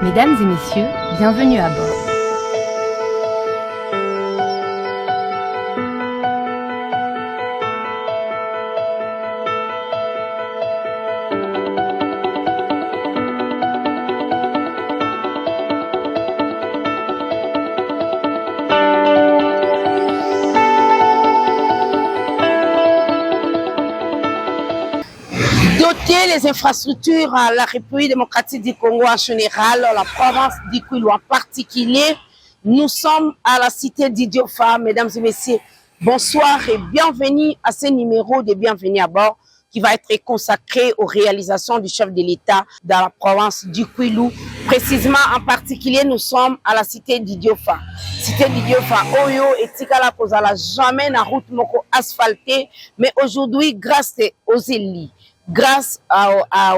Mesdames et messieurs, bienvenue à bord. Doter les infrastructures à la République démocratique du Congo en général, la province du Kwilu en particulier. Nous sommes à la cité d'Idiofa. Mesdames et messieurs, bonsoir et bienvenue à ce numéro de Bienvenue à bord qui va être consacré aux réalisations du chef de l'État dans la province du Kwilu. Précisément, en particulier, nous sommes à la cité d'Idiofa. Cité d'Idiofa, Oyo et Tikala Kozala, jamais na route moko asphaltée, mais aujourd'hui, grâce aux élites, grâce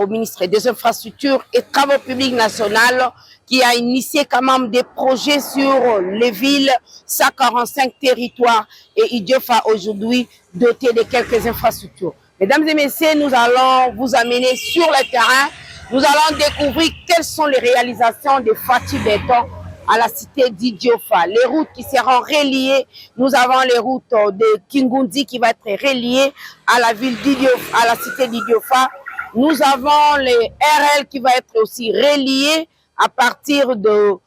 au ministre des Infrastructures et Travaux publics nationaux qui a initié quand même des projets sur les villes, 145 territoires et Idiofa aujourd'hui doté de quelques infrastructures. Mesdames et messieurs, nous allons vous amener sur le terrain. Nous allons découvrir quelles sont les réalisations de Fati Béton à la cité d'Idiofa. Les routes qui seront reliées, nous avons les routes de Kingundi qui va être reliées à la ville d'Idiofa, à la cité d'Idiofa. Nous avons les RL qui va être aussi reliées à partir d'autres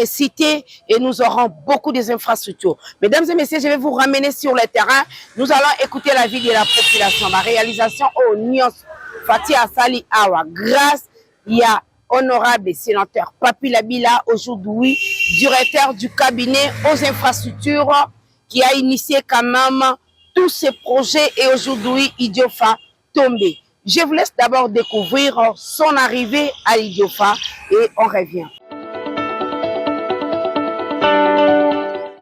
cités et nous aurons beaucoup des infrastructures. Mesdames et messieurs, je vais vous ramener sur le terrain. Nous allons écouter la vie de la population. La réalisation au Nyos Fati Asali Awa. Grâce, il y a honorable sénateur Papi Labila, aujourd'hui directeur du cabinet aux infrastructures, qui a initié quand même tous ces projets et aujourd'hui Idiofa tombé. Je vous laisse d'abord découvrir son arrivée à Idiofa et on revient.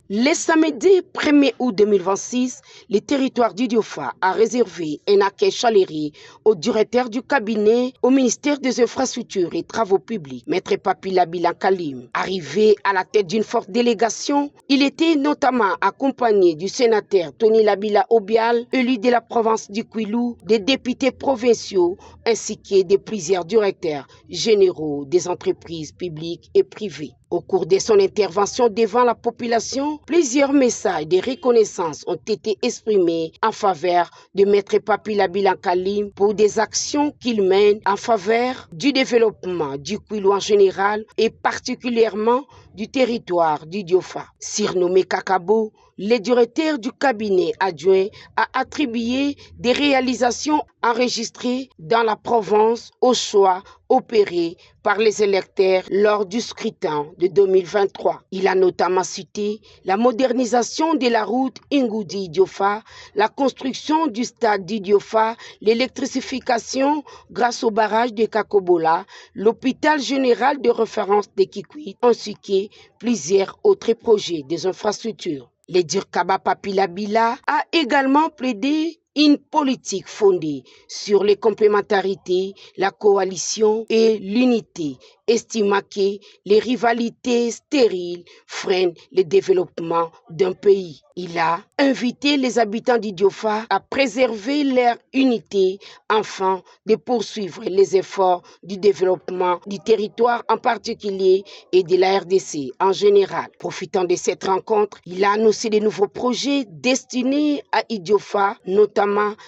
Le samedi 1er août 2026, le territoire d'Idiofa a réservé un accueil chaleureux au directeur du cabinet au ministère des Infrastructures et Travaux publics, Maître Papi Labila Kalim. Arrivé à la tête d'une forte délégation, il était notamment accompagné du sénateur Tony Labila Obial, élu de la province du Kwilu, des députés provinciaux ainsi que de plusieurs directeurs généraux des entreprises publiques et privées. Au cours de son intervention devant la population, plusieurs messages de reconnaissance ont été exprimés en faveur de Maître Papi Labila Kalim pour des actions qu'il mène en faveur du développement du Kwilu en général et particulièrement du territoire d'Idiofa. Surnommé Kakabo, le directeur du cabinet adjoint a attribué des réalisations enregistrées dans la province aux choix opérés par les électeurs lors du scrutin de 2023. Il a notamment cité la modernisation de la route Ingudi-Idiofa, la construction du stade d'Idiofa, l'électrification grâce au barrage de Kakobola, l'hôpital général de référence de Kikwit, ainsi que plusieurs autres projets des infrastructures. Le Dirkaba Papi Labila a également plaidé une politique fondée sur les complémentarités, la coalition et l'unité, estimant que les rivalités stériles freinent le développement d'un pays. Il a invité les habitants d'Idiofa à préserver leur unité afin de poursuivre les efforts du développement du territoire en particulier et de la RDC en général. Profitant de cette rencontre, il a annoncé de nouveaux projets destinés à Idiofa, notamment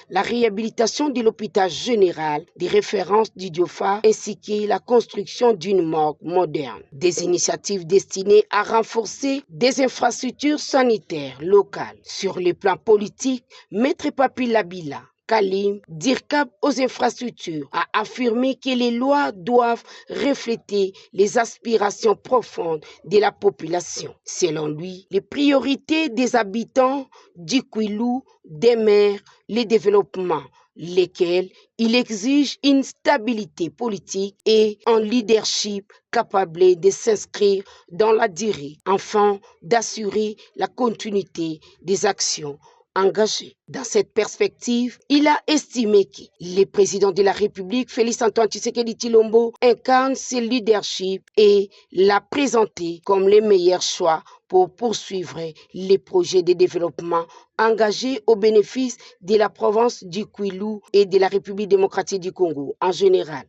la réhabilitation de l'hôpital général des références d'Idiofa ainsi que la construction d'une morgue moderne. Des initiatives destinées à renforcer des infrastructures sanitaires locales. Sur le plan politique, Maître Papi Labila Kalim, DIRCAB aux infrastructures, a affirmé que les lois doivent refléter les aspirations profondes de la population. Selon lui, les priorités des habitants du Kwilu demeurent le développement, lesquels il exige une stabilité politique et un leadership capable de s'inscrire dans la durée, afin d'assurer la continuité des actions engagé. Dans cette perspective, il a estimé que le président de la République, Félix-Antoine Tshisekedi Tshilombo, incarne ce leadership et l'a présenté comme le meilleur choix pour poursuivre les projets de développement engagés au bénéfice de la province du Kwilu et de la République démocratique du Congo en général.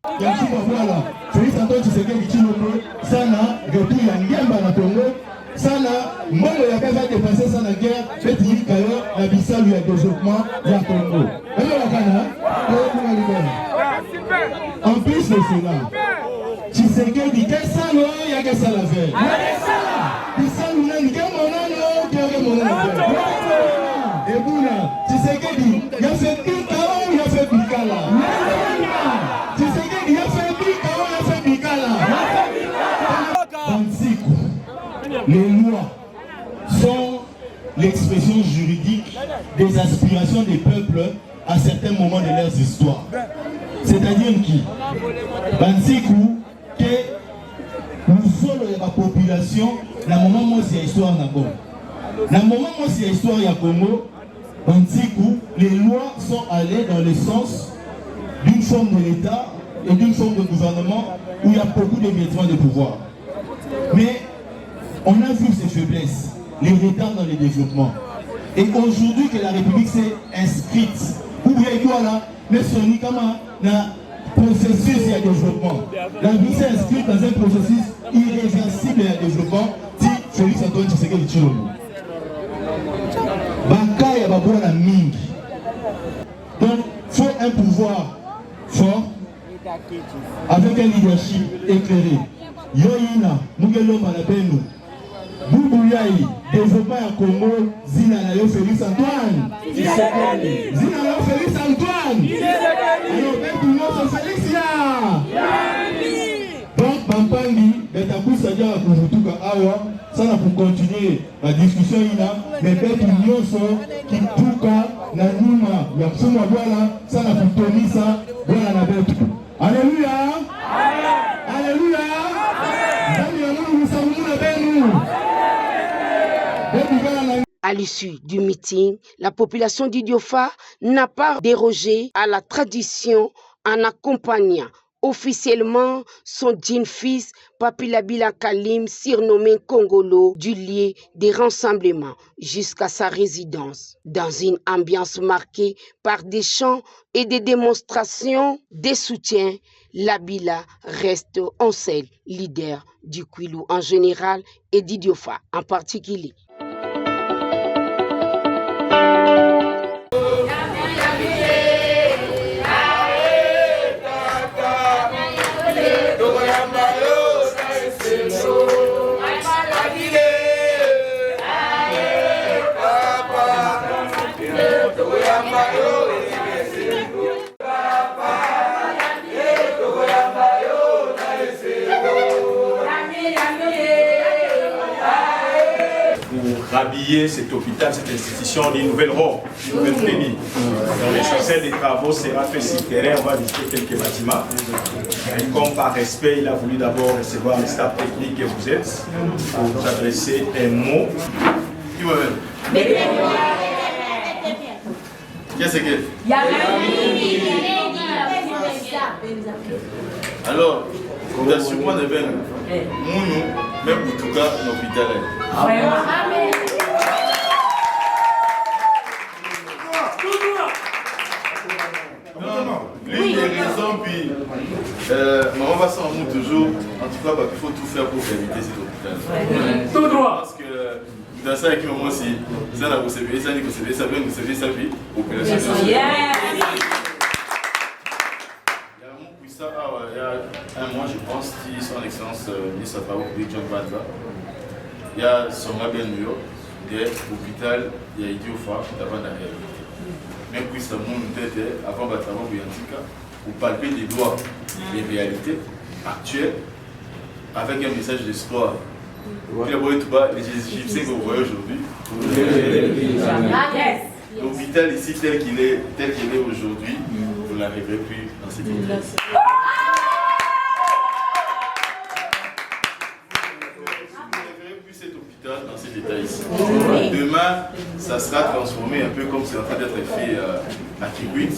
Sana mbongo ya kaza dépasser ça la guerre fait dire que la Bissau lui a développement du Congo. En plus de cela, tu sais que dit que ça non il y a que ça la faire. Bissau nous n'a ni que mon et boula, tu sais que dit il y a fait Bikala, il y a fait Bikala. Tu sais que dit il y a fait Bikala, il y a fait Bikala. Les lois sont l'expression juridique des aspirations des peuples à certains moments de leurs histoires. C'est-à-dire qui Bansikou, que nous sommes la population, la moment où c'est l'histoire na Congo. La moment où c'est l'histoire à Congo, Bansikou, les lois sont allées dans le sens d'une forme de l'État et d'une forme de gouvernement où il y a beaucoup d'émiettements de pouvoir. Mais on a vu ces faiblesses, les retards dans le développement. Et aujourd'hui que la République s'est inscrite, vous voyez quoi là, mais Sony comme un processus de développement. La République s'est inscrite dans un processus irréversible de développement. Si Félix Antoine Tshisekedi Tshilombo. Baka ya baboua la mingi. Donc, il faut un pouvoir fort avec un leadership éclairé. Yoina, Mugeloma la Benu. Boubouyaï, développement à Congo, Zina Nayo Félix Antoine. Zina Nayo Félix Antoine. Alors, tout le monde se Félix là. Donc, Pampangi, Betakou Sadia Kuvutuka Awa, ça n'a pour continuer la discussion là, mais Betou Nyonso, Kituka, Nanuma, Yapsuma Douala, ça n'a pour tenir ça, voilà la Betou. Alléluia. Alléluia. À l'issue du meeting, la population d'Idiofa n'a pas dérogé à la tradition en accompagnant officiellement son jeune fils Papilabila Kalim, surnommé Congolo, du lieu des rassemblements jusqu'à sa résidence. Dans une ambiance marquée par des chants et des démonstrations de soutien, Labila reste un seul leader du Kwilu en général et d'Idiofa en particulier. Rhabiller cet hôpital, cette institution d'une nouvelle robe, d'une nouvelle tenue. Dans l'essentiel des travaux sera fait sur terrain, on va visiter quelques bâtiments. Et comme par respect, il a voulu d'abord recevoir le staff technique que vous êtes pour vous adresser un mot. Qui va même? Qu'est-ce que alors, vous avez sûrement de bien, Mounou, même pour tout cas, l'hôpital. L'une des raisons, puis maman va s'en rendre toujours, en tout cas, il faut tout faire pour éviter cet hôpital. Tout droit. Parce que dans ça, avec maman aussi, ça n'a pas servi, ça n'a pas servi, ça vient de servir sa vie, opération. Il y a un mois, je pense, qui son excellence ministre de la République, John Banza, il y a son rabais New York, de l'hôpital, il y a Idiofa, d'avant la réalité. Même puis ça monte peut-être avant de travailler pour palper des lois, des réalités actuelles, avec un message d'espoir. Puis les Égyptiens que vous voyez aujourd'hui, l'hôpital ici tel qu'il est aujourd'hui, vous n'arriverez plus dans cette église. Dans cet état ici. Demain, ça sera transformé un peu comme c'est en train d'être fait à Kikwit.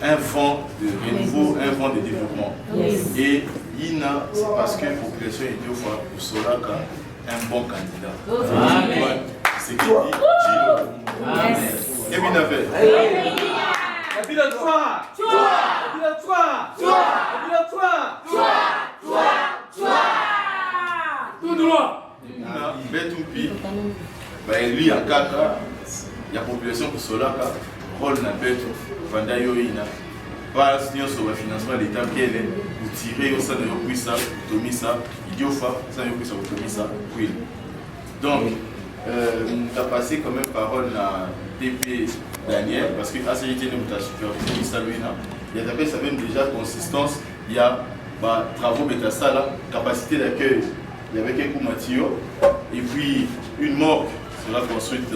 Un vent de renouveau, un vent de développement. Et Ina, c'est parce que la population est deux fois pour Solaka, un bon candidat. C'est qui dit et bien fait. Tout droit. Betumpi, lui en kaka, il y a population qui sont là, rôle na beto, vanda yoina, pas sur le financement de l'État bien pour tirer au sein de l'Opuissa, Tomisa, Idiofa, ça y est, Tomisa, oui. Donc, on a passé quand même parole à TP Daniel, parce que à cette nous a supervisé ça lui, il y a d'abord ça même déjà consistance, il y a travaux Betasala, capacité d'accueil. Il y avait quelques matériaux et puis une morgue sera construite.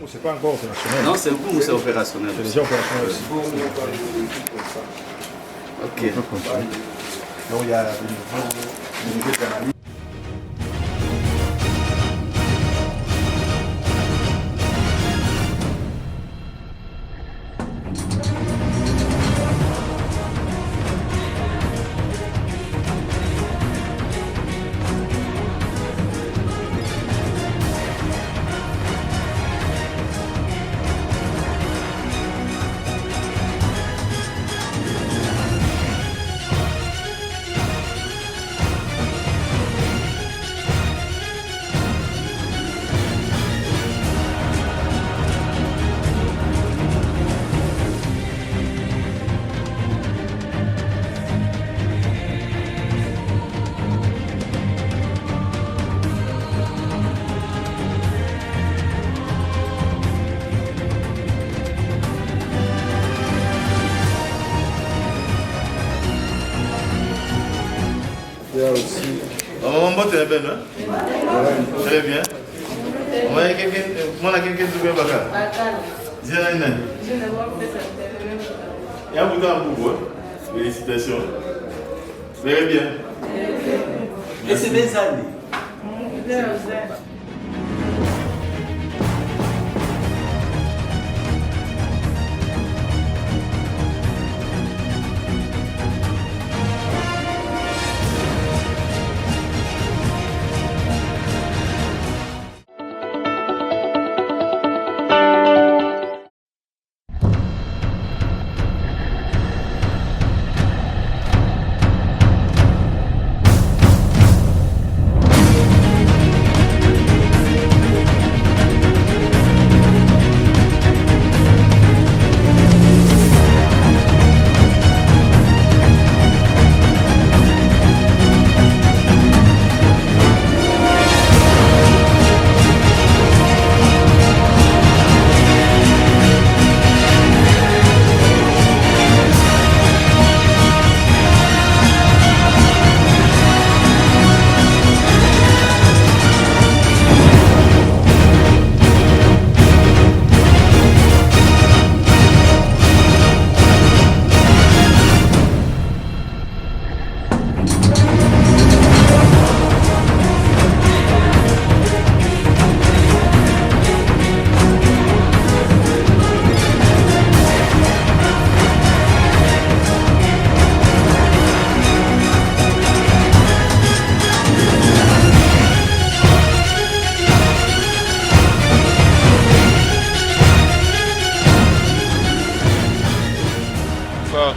C'est pas encore opérationnel. Non, c'est un coup ou c'est opérationnel? C'est déjà opérationnel aussi. Ok. Donc il y a des niveaux d'analyse. Aussi. On va très bien, hein? Très bien. On va quelqu'un qui est baka. Il y a un bout en bout. Félicitations. Très bien. Et c'est des années.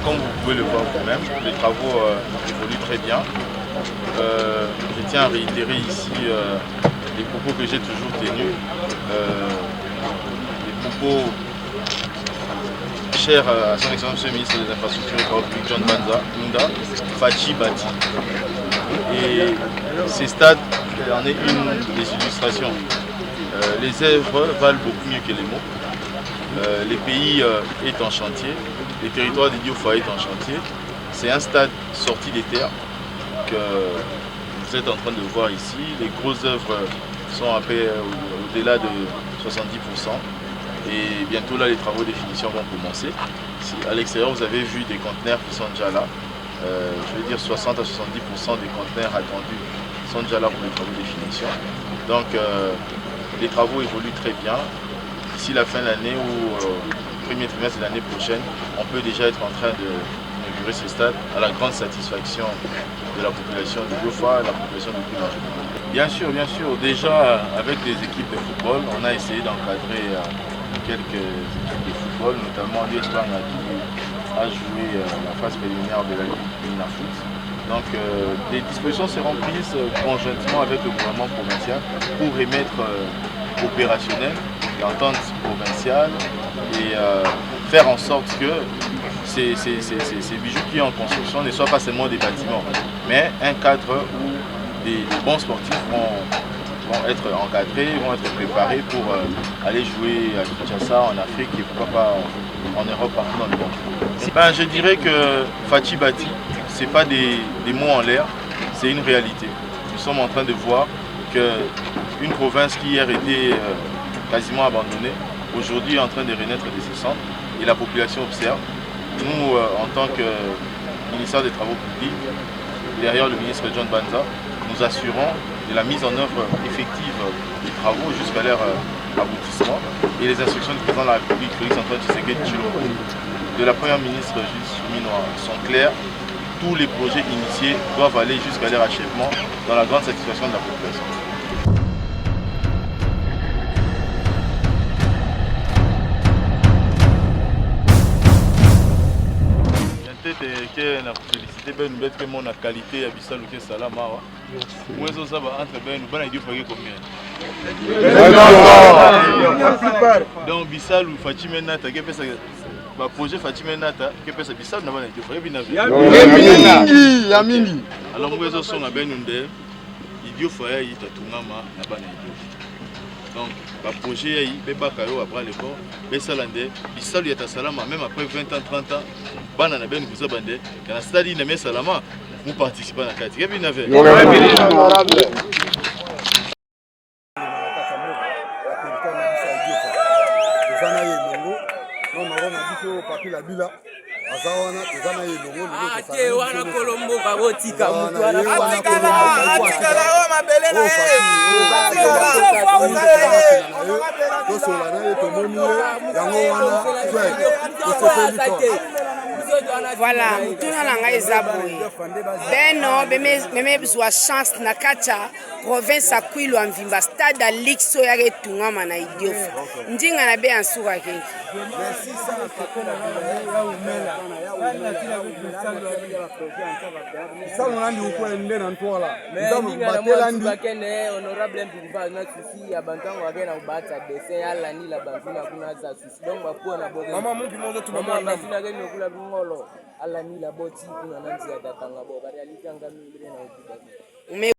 Comme vous pouvez le voir vous-même, les travaux évoluent très bien. Je tiens à réitérer ici les propos que j'ai toujours tenus, les propos chers à son excellence le ministre des Infrastructures et Travaux publics John Banza Munda, Fachi Bati. Et ces stades en est une des illustrations. Les œuvres valent beaucoup mieux que les mots. Les pays est en chantier. les territoires dédiés au foyer est en chantier. C'est un stade sorti des terres que vous êtes en train de voir ici. Les grosses œuvres sont à peu au-delà de 70%. Et bientôt là, les travaux de finition vont commencer. À l'extérieur, vous avez vu des conteneurs qui sont déjà là. Je veux dire 60 à 70% des conteneurs attendus sont déjà là pour les travaux de finition. Donc les travaux évoluent très bien. D'ici la fin de l'année ou premier trimestre de l'année prochaine, on peut déjà être en train d'inaugurer ce stade à la grande satisfaction de la population de Diofa et de la population de Pile en général. Bien sûr, déjà avec les équipes de football, on a essayé d'encadrer quelques équipes de football, notamment l'Espagne qui a joué la phase préliminaire de la Ligue Foot. Donc des dispositions seront prises conjointement avec le gouvernement provincial pour remettre opérationnel l'entente provinciale et faire en sorte que ces bijoux qui sont en construction ne soient pas seulement des bâtiments, mais un cadre où des bons sportifs vont être encadrés, vont être préparés pour aller jouer à Kinshasa, en Afrique et pourquoi pas en Europe, partout dans le monde. Je dirais que Fachi Bati, ce n'est pas des mots en l'air, c'est une réalité. Nous sommes en train de voir qu'une province qui hier était quasiment abandonnée, aujourd'hui est en train de renaître de ses cendres et la population observe. Nous, en tant que ministère des Travaux publics, derrière le ministre John Banza, nous assurons de la mise en œuvre effective des travaux jusqu'à leur aboutissement et les instructions du président de la République, Félix-Antoine Tshisekedi Tshilombo, de la première ministre Judith Suminwa sont clairs. Tous les projets initiés doivent aller jusqu'à leur achèvement dans la grande satisfaction de la population. na félicité ben nous mettre mon qualité ya bisalu ke salama wa mwezo saba entre ben nous bana idifo combien donc bisalu Fatima Nata ke pesa ba projet Fatima Nata ke pesa bisalu na bana idifo bina ya mingi alors mwezo songa ben nde idifo ya itatungama na bana idifo. Donc, le projet est après le corps, mais ça bisalu ya salama même après 20 ans 30 ans, bana na ben kuza bande kana stadi na mesa salama mu participer na kati ke bina ve wana Kolombo kabotika mutu wana voilà, mutuna nanga ezaboyi beno beme bizwa chance na kacha province akwilu amvimba stade à lixo yake tungama na idiofa ndinga na be ansuka keki merci sana pakona ya umela Salut Nandi ukwende na ntola. Nzamu batela ndi bakene honorable Mbimba na susi ya bantango wagena ubata dessin ala ni la banzina kuna za susi donc bapo na boga. Mama mungi mozo tu mama na sina gani kula ngolo ala ni la boti kuna nanzi ya datanga bo ba reality anga mimi na ukibaki.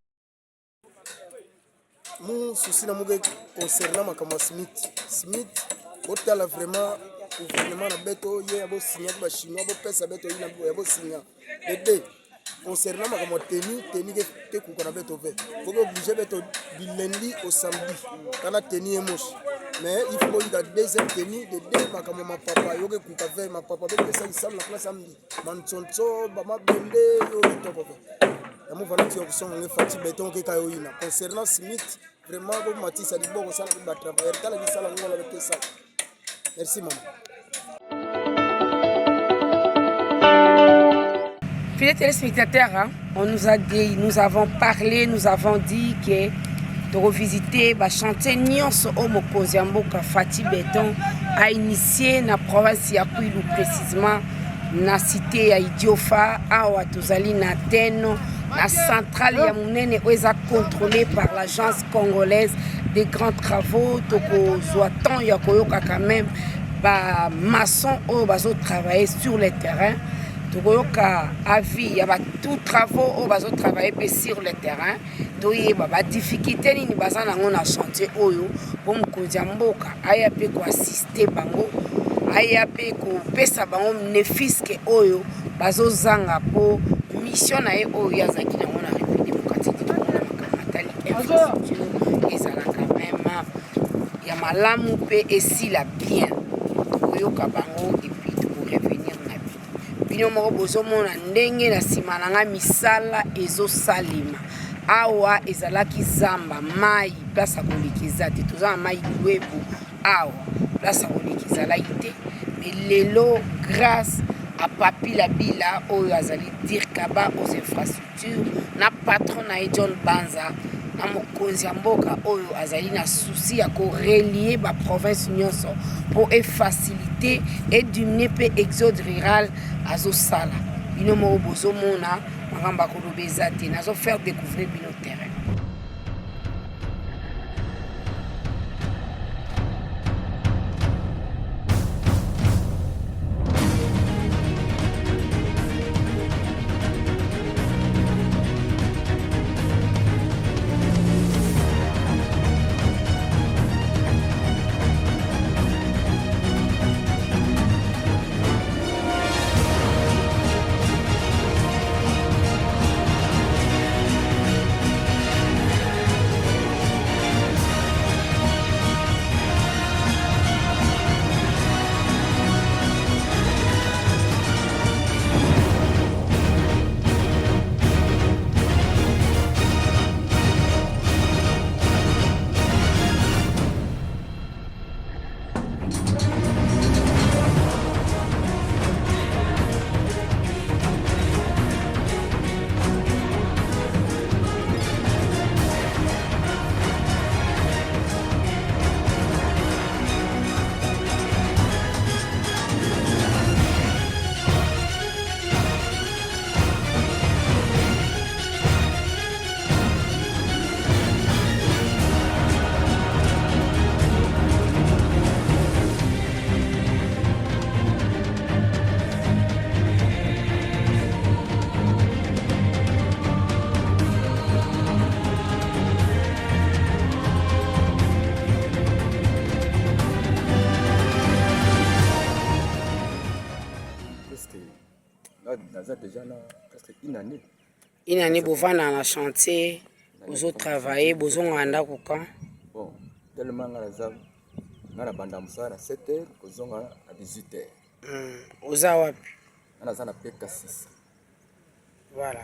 Mu susi na muge concernant makama Smith otala vraiment gouvernement na beto ye abo signer ba chinois bo pesa beto ina bo signer bébé concernant makama teni ke ku kona beto ve faut que obligé beto du lundi au samedi kana teni emosh mais il faut que deuxième teni de deux makama ma papa yo ke ku ka ve ma papa be ça sam la place samedi manchoncho ba ma bende yo to ko ya mu vana ti option nge fati beton ke kayo ina concernant Smith vraiment bo matisa di boko sana ba travailler kala di sala ngola be ça. Merci maman. Fidèles téléspectateurs, on nous a dit, nous avons parlé, nous avons dit que de revisiter le chantier Nyonso Omokozi Mboka Fati Beton a initié na province ya Kwilu précisément na cité ya Idiofa awa tozali na Teno la centrale ya munene oza contrôlée par l'agence congolaise des grands travaux toko zoaton ya koyoka quand même ba maçon o bazo travailler sur le terrain tokoyoka avis ya ba tout travaux o bazo travailler sur le terrain toyeba ba difficulté nini baza nango na chantier oyo po mokonzi ya mboka aya pe ko assister bango aya mpe kopesa bango nefiske oyo bazozanga mpo mission na ye oyo azalaki nango na république démocratique du Congo na makambo atali infrastructure ezalaka meme ya malamu mpe esila bien koyoka bango epuis tokorevenir na bino moko bozomona ndenge na nsima na nga misala ezosalema awa ezalaki zamba mai place akoleki eza te toza na mai lwebu awa place akoleki ezalaki te mais lelo grâce à Papi Labila oyo azali dirkaba aux infrastructures na patron na ye John Banza na mokonzi ya mboka oyo azali na souci ya korelie baprovince nyonso mpo efacilite edimine mpe exode rural azosala bino moko bozomona makambo akoloba eza te nazofaire découvrir bino terrain. Déjà là, presque une année. Une année, vous venez dans le chantier, vous travaillez, vous avez un quand? Bon, tellement on a banda musara à 7h, vous avez à 18h. Vous avez on a PK 6. Voilà.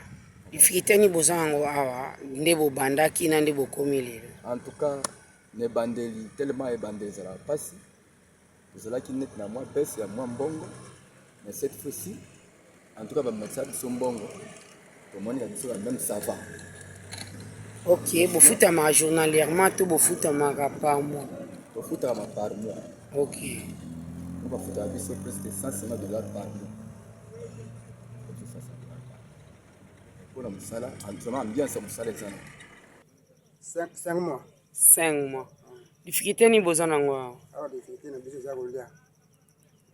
Il faut que vous ayez un banda qui n'a pas commis. En tout cas, les bandeli tellement les bandeli ça va passer. Vous allez qui net na moi baisse ya moi mbongo. Mais cette fois-ci en tout cas, je suis bon. Même ça va. Ok, vous foutez ma journalièrement, tout vous foutez ma par mois. Vous foutez ma par mois. Ok. On va foutre presque $150 par mois. Pour le salaire, en bien, c'est mon salaire. 5 mois. 5 mois. Difficulté ni besoin d'angoisse. Ah, difficulté ni besoin d'angoisse.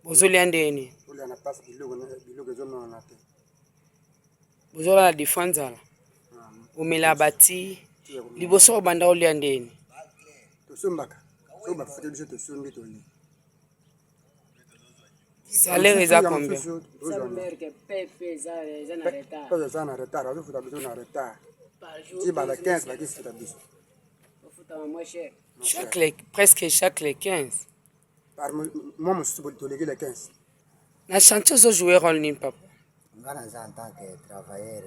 Bozolia ndeni olia na passe biloko zono na te bozola la défense ala omela bati liboso banda olia ndeni tosombaka so ba fete biso tosombi toli salaire eza combien salaire que pepe za na retard pepe za na retard azo futa biso na retard ti bala 15 ba kisi futa biso futa moins cher presque les 15. Moi, je suis les 15. La chanteuse a joué rôle ni papa. En tant que travailleur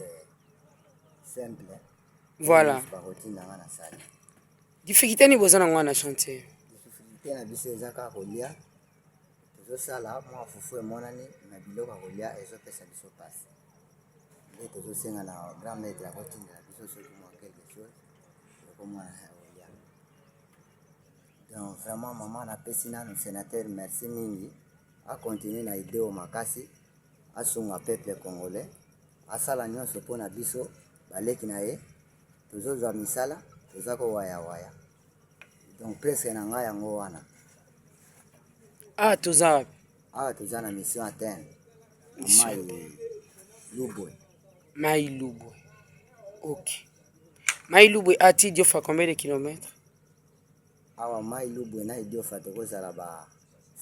simple. Voilà. Difficulté ni besoin d'angoisse na chanter. Difficulté na biso ezaka kolia. Tozo sala moi fufu emonani na biloko kolia ezo pesa biso passe. Nde tozo senga na grand maître akotinda biso soki moi quelque chose. Comme moi donc vraiment maman na pesina no sénateur merci mingi a continuer na idée au makasi a sunga peuple congolais a sala nyonso pona biso baleki na ye tozozwa misala tozako waya waya donc presque na ngai yango wana toza na mission atteindre Mai Lubwe. Ok. Mai Lubwe ati Diofa combien de kilomètres? Awa Mai Lubwe na Diofa tokozala ba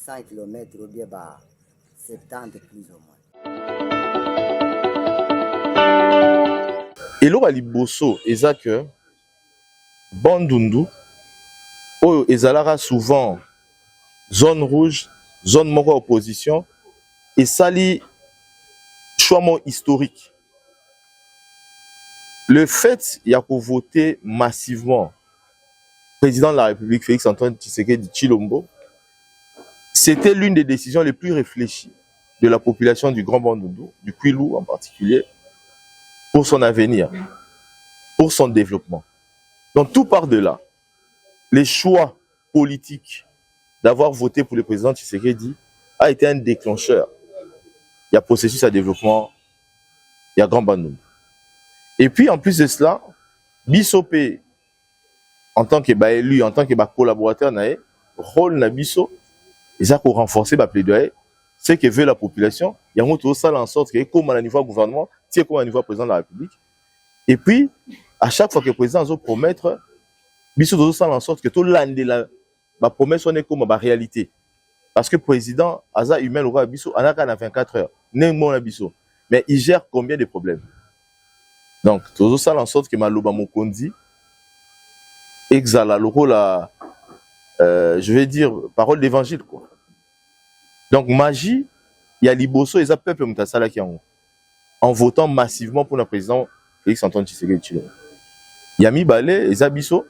100 km ou bien 70 plus ou moins. Et là, à Liboso, eza que Bandundu, oyo ezalara souvent zone rouge, zone moko opposition, et sali choix historique. Le fait qu'il y a voté massivement président de la République Félix Antoine Tshisekedi Tshilombo, c'était l'une des décisions les plus réfléchies de la population du Grand Bandundu, du Kwilu en particulier, pour son avenir, pour son développement. Donc tout part de là. Les choix politiques d'avoir voté pour le président Tshisekedi a été un déclencheur. Il y a processus à développement, il y a Grand Bandundu. Et puis en plus de cela, Bissopé, en tant que élu, en tant que collaborateur, rôle na Bisso, et ça pour renforcer la plaidoyer, c'est que veut la population, il y a tout ça en sorte que comme à niveau gouvernement, c'est comme à niveau président de la République. Et puis, à chaque fois que le président doit promettre, Bisso doit ça en sorte que tout l'année la promesse soit comme la réalité. Parce que le président, Aza humain, le Bisso, en a 24 heures, n'est-ce Bisso. Mais il gère combien de problèmes? Donc, tout ça en sorte que Maloba Mokondi exhala le rôle je vais dire, parole d'évangile, quoi. Donc, magie, il y a Liboso et ça peuple Moutasala qui en votant massivement pour le président Félix Antoine Tshisekedi Tshilombo. Il y a mis Balé et Zabiso,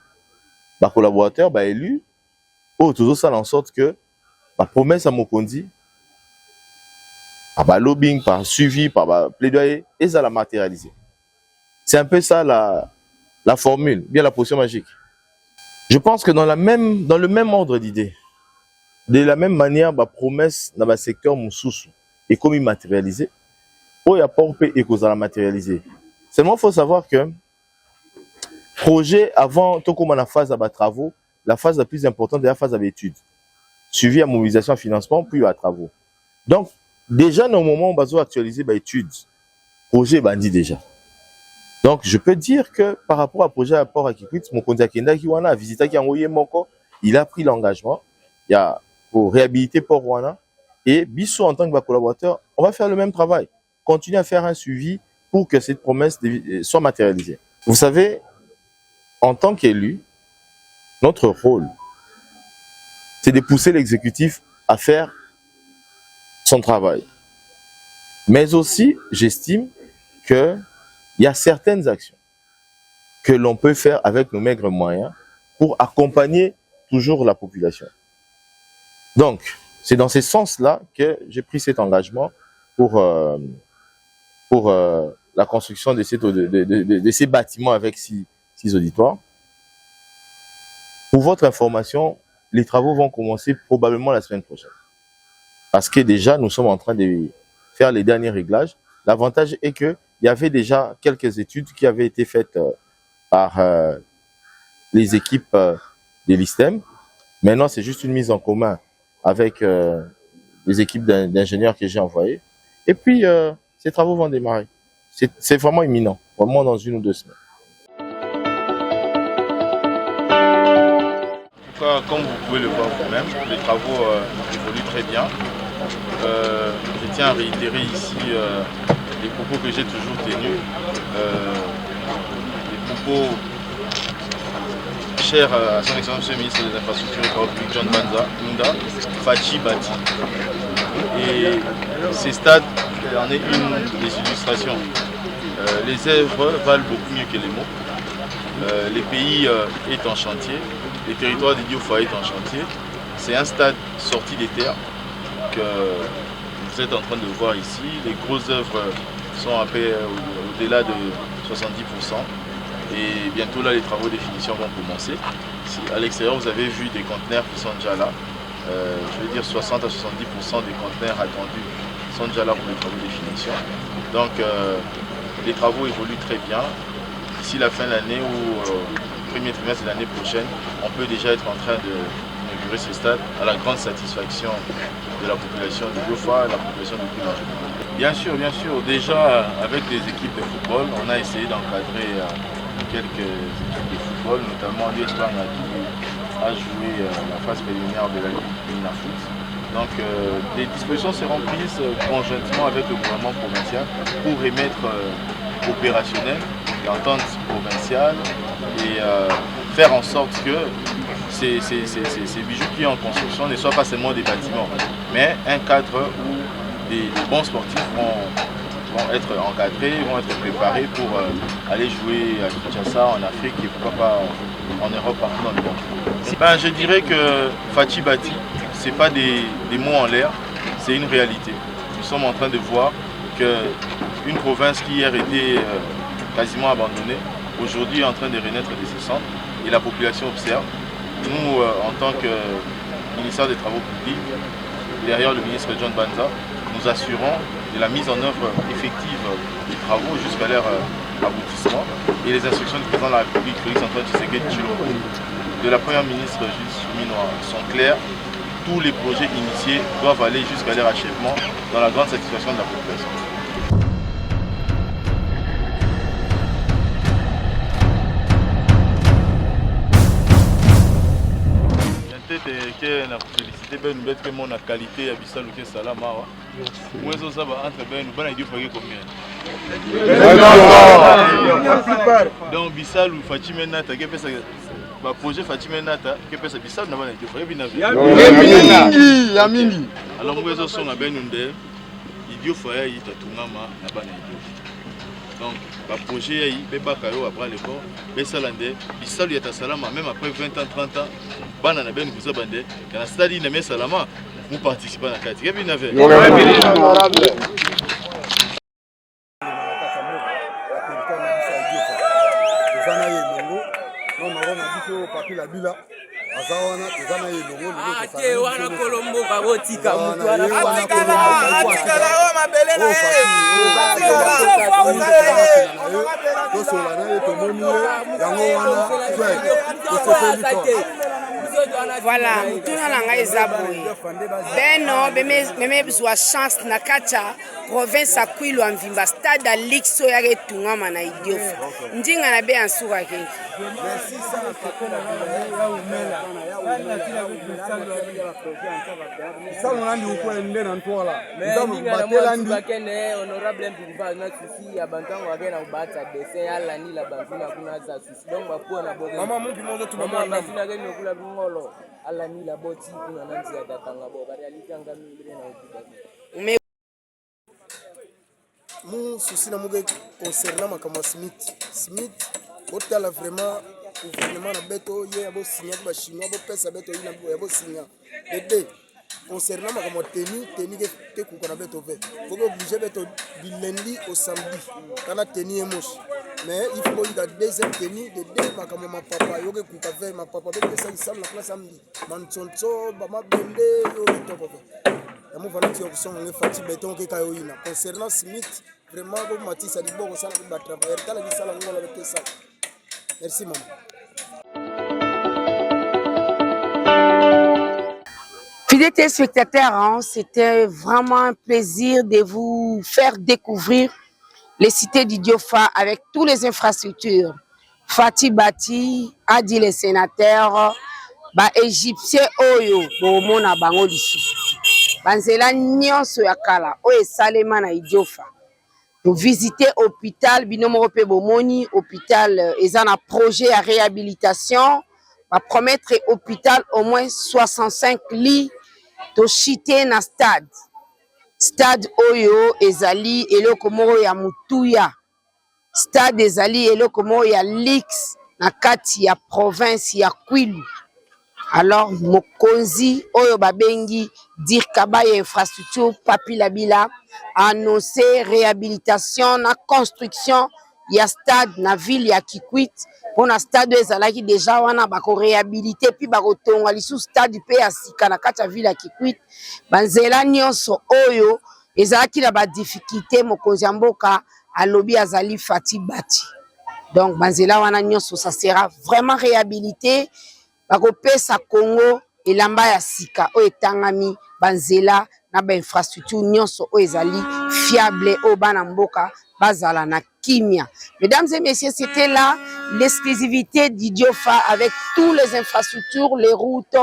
ma collaborateur, élu, tout ça en sorte que ma promesse à Mokondi, par lobbying, par suivi, par plaidoyer, et ça l'a matérialisé. C'est un peu ça la formule, bien la potion magique. Je pense que dans le même ordre d'idées, de la même manière, la promesse dans le secteur Moussoussou est comme immatérialisée, il n'y a pas de matérialiser. Seulement, il faut savoir que projet, avant, tout comme la phase de travaux, la phase la plus importante est la phase d'études, suivi à mobilisation et financement, puis à travaux. Donc, déjà, dans le moment où on va actualiser les études, projet est dit déjà. Donc, je peux dire que par rapport à projet à Port Akikwit, mon contact a visité Moko, il a pris l'engagement pour réhabiliter Port Rwanda. Et Bissou, en tant que collaborateur, on va faire le même travail. Continuer à faire un suivi pour que cette promesse soit matérialisée. Vous savez, en tant qu'élu, notre rôle, c'est de pousser l'exécutif à faire son travail. Mais aussi, j'estime que il y a certaines actions que l'on peut faire avec nos maigres moyens pour accompagner toujours la population. Donc, c'est dans ce sens-là que j'ai pris cet engagement pour la construction de ces bâtiments avec six auditoires. Pour votre information, les travaux vont commencer probablement la semaine prochaine. Parce que déjà, nous sommes en train de faire les derniers réglages. L'avantage est que il y avait déjà quelques études qui avaient été faites par les équipes de l'ISTEM. Maintenant, c'est juste une mise en commun avec les équipes d'ingénieurs que j'ai envoyées. Et puis, ces travaux vont démarrer. C'est vraiment imminent, vraiment dans 1 ou 2 semaines. En tout cas, comme vous pouvez le voir vous-même, les travaux évoluent très bien. Je tiens à réitérer ici les propos que j'ai toujours tenus, les propos chers à son excellence le ministre des Infrastructures et Travaux publics John Banza, Nunda, Fachi Bati. Et ces stades en est une des illustrations. Les œuvres valent beaucoup mieux que les mots. Les pays est en chantier, les territoires dédiés au foyer est en chantier. C'est un stade sorti des terres que vous êtes en train de voir ici. Les grosses œuvres sont à peu au-delà de 70%. Et bientôt là, les travaux de finition vont commencer. À l'extérieur, vous avez vu des conteneurs qui sont déjà là. Je veux dire 60 à 70% des conteneurs attendus sont déjà là pour les travaux de finition. Donc les travaux évoluent très bien. D'ici la fin de l'année ou premier trimestre de l'année prochaine, on peut déjà être en train d'inaugurer ce stade à la grande satisfaction de la population de Diofa et de la population de Kwilu. Bien sûr, déjà avec des équipes de football, on a essayé d'encadrer quelques équipes de football, notamment l'Espagne qui a joué la phase préliminaire de la Ligue Foot. Donc des dispositions seront prises conjointement avec le gouvernement provincial pour remettre opérationnel l'entente provinciale et faire en sorte que ces bijoux qui sont en construction ne soient pas seulement des bâtiments, mais un cadre où des bons sportifs vont être encadrés, vont être préparés pour aller jouer à Kinshasa, en Afrique et pourquoi pas en Europe, partout dans le monde. Ben, je dirais que Fathi Bati, ce n'est pas des mots en l'air, c'est une réalité. Nous sommes en train de voir qu'une province qui hier était quasiment abandonnée, aujourd'hui est en train de renaître de ses cendres et la population observe. Nous, en tant que ministère des Travaux publics, derrière le ministre John Banza, nous assurons de la mise en œuvre effective des travaux jusqu'à leur aboutissement et les instructions du président de la République, Félix-Antoine Tshisekedi Tshilombo, de la première ministre Judith Suminwa sont clairs. Tous les projets initiés doivent aller jusqu'à leur achèvement dans la grande satisfaction de la population. na félicité ben nous mettre mon qualité ya bisalu ke salama wa mwezo saba entre ben nous bana idifo combien donc bisalu Fatima Nata ke pesa ba projet Fatima Nata ke pesa bisalu na bana idifo bina ya mingi alors mwezo songa ben nde idifo ya itatungama na bana idifo donc le projet est après l'effort, mais ça l'est, salama même après 20 ans, 30 ans, bana na ben vous bandé, dans la stade il n'a salama, vous participez à la carte. Qu'est-ce que vous avez? wana kolombo kabotika mutu wana voilà mutuna nanga ezaboye beno beme bizwa chance na kacha province ya Kwilu Mvimba stade à Lixo ya ketungama na idiofa ndinga na be ansuka kenki merci sana kakona ya umela Salut nandi ukwende na ntola nzamu batela ndi bakene honorable Mbimba na susi ya bantango wakena ubata dessin ya lani la banzina kuna za susi donc bapo na boga mama mungi mozo tu mama na sina gani kula ngolo alani la boti kuna nanzi ya datanga bo ba reality anga mimi na ukibaki mu susi na muge concernant makama Smith otala vraiment gouvernement na beto ye abo signer ba chinois bo pesa beto ina bo signer bébé concernant makama teni ke ku kona beto ve faut que obligé beto du lundi au samedi kana teni emosh mais il faut que deuxième teni de deux makama ma papa yo ke ku ka ve ma papa beto ça sam la place samedi manchoncho ba ma bende yo to ko ya mu vana ti option nge Fathi beton ke kayo ina concernant Smith vraiment bo matisa di boko sana ba travailler kala di sala ngola be ça. Merci maman. Fidèles téléspectateurs, c'était vraiment un plaisir de vous faire découvrir les cités d'Idiofa avec toutes les infrastructures. Fathi Bati a dit les sénateurs, égyptiens oyo bomona bango lisusu. Banzela nyonso ya kala oyo esalema na Idiofa. Vous visitez l'hôpital Binomo Bomoni, hôpital eza na projet à réhabilitation, va promettre hôpital au moins 65 lits to chité na stade oyo ezali eloko moko ya mutuya, stade ezali eloko moko ya Lix na kati ya province ya Kwilu. Alors mokonzi oyo babengi dirkaba ya infrastructure Papi Labila annoncé réhabilitation na construction ya stade na ville ya Kikwit pour na stade ezalaki déjà wana bako réhabiliter puis bako tonga lisu stade pe ya sika na kati ya ville ya Kikwit banzela nyonso oyo ezalaki na ba difficulté mokonzi ya mboka alobi azali Fathi Bati. Donc banzela wana nyonso ça sera vraiment réhabilité bako pesa Congo elamba ya sika o etangami banzela na ba infrastructure nyonso o ezali fiable o bana mboka bazala na kimia. Mesdames et messieurs, c'était là l'exclusivité d'Idiofa avec toutes les infrastructures, les routes,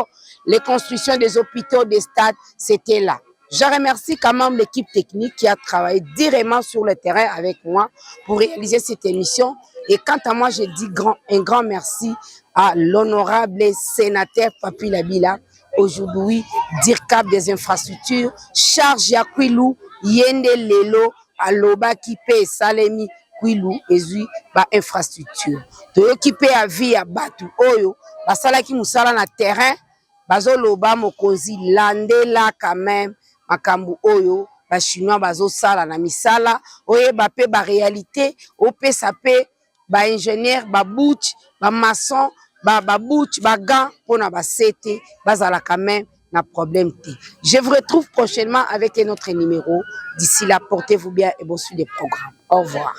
les constructions des hôpitaux, des stades, c'était là. Je remercie quand même l'équipe technique qui a travaillé directement sur le terrain avec moi pour réaliser cette émission. Et quant à moi, je dis un grand merci à l'honorable sénateur Papi Labila, aujourd'hui DIRCAP des infrastructures, charge ya Kwilu, Yende Lelo, Aloba Kipe Salemi Kwilu, ezui ba infrastructure. Toyo Kipe a vie à Batu Oyo, basala ki musala na terrain, bazo loba mokonzi landela quand même, makambu Oyo, ba chinois bazo sala na misala, oye ba pe ba réalité, ope sape, ba ingénieur, ba bouch, ba maçon, ba bouch, ba gant, pona ba sete, bazala quand même na problème T. Je vous retrouve prochainement avec un autre numéro. D'ici là, portez-vous bien et bon suivi des programmes. Au revoir.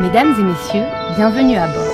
Mesdames et messieurs, bienvenue à bord.